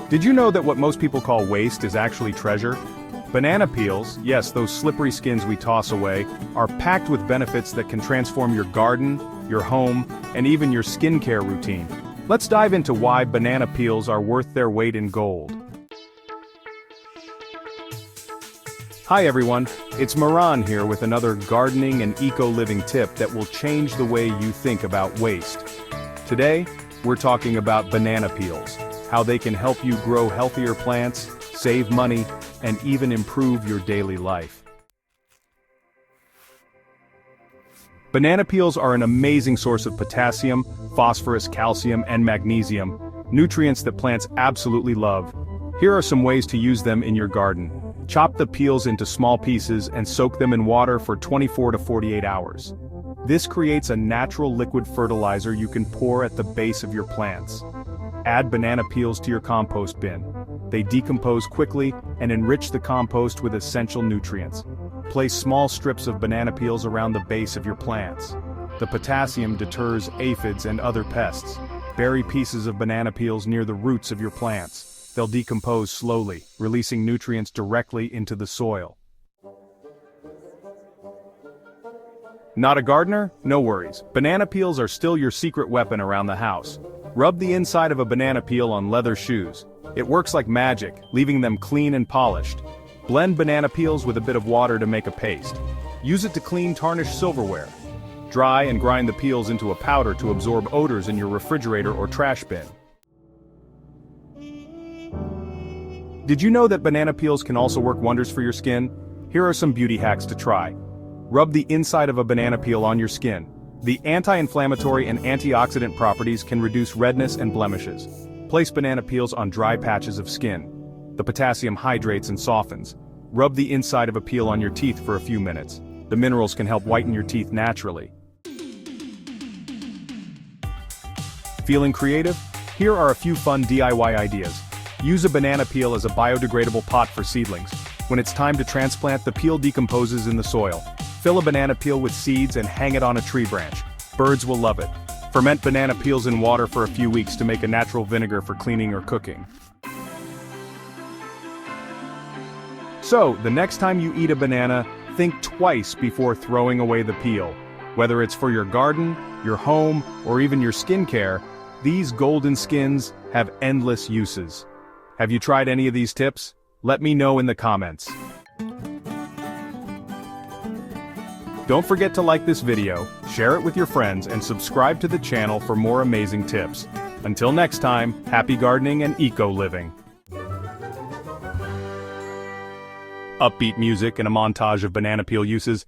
Did you know that what most people call waste is actually treasure? Banana peels, yes, those slippery skins we toss away, are packed with benefits that can transform your garden, your home, and even your skincare routine. Let's dive into why banana peels are worth their weight in gold. Hi everyone, it's Moran here with another gardening and eco-living tip that will change the way you think about waste. Today, we're talking about banana peels, how they can help you grow healthier plants, save money, and even improve your daily life. Banana peels are an amazing source of potassium, phosphorus, calcium, and magnesium, nutrients that plants absolutely love. Here are some ways to use them in your garden. Chop the peels into small pieces and soak them in water for 24 to 48 hours. This creates a natural liquid fertilizer you can pour at the base of your plants. Add banana peels to your compost bin. They decompose quickly and enrich the compost with essential nutrients. Place small strips of banana peels around the base of your plants. The potassium deters aphids and other pests. Bury pieces of banana peels near the roots of your plants. They'll decompose slowly, releasing nutrients directly into the soil. Not a gardener? No worries. Banana peels are still your secret weapon around the house. Rub the inside of a banana peel on leather shoes. It works like magic, leaving them clean and polished. Blend banana peels with a bit of water to make a paste. Use it to clean tarnished silverware. Dry and grind the peels into a powder to absorb odors in your refrigerator or trash bin. Did you know that banana peels can also work wonders for your skin? Here are some beauty hacks to try. Rub the inside of a banana peel on your skin. The anti-inflammatory and antioxidant properties can reduce redness and blemishes. Place banana peels on dry patches of skin. The potassium hydrates and softens. Rub the inside of a peel on your teeth for a few minutes. The minerals can help whiten your teeth naturally. Feeling creative? Here are a few fun DIY ideas. Use a banana peel as a biodegradable pot for seedlings. When it's time to transplant, the peel decomposes in the soil. Fill a banana peel with seeds and hang it on a tree branch. Birds will love it. Ferment banana peels in water for a few weeks to make a natural vinegar for cleaning or cooking. So, the next time you eat a banana, think twice before throwing away the peel. Whether it's for your garden, your home, or even your skincare, these golden skins have endless uses. Have you tried any of these tips? Let me know in the comments. Don't forget to like this video, share it with your friends, and subscribe to the channel for more amazing tips. Until next time, happy gardening and eco-living. Upbeat music and a montage of banana peel uses.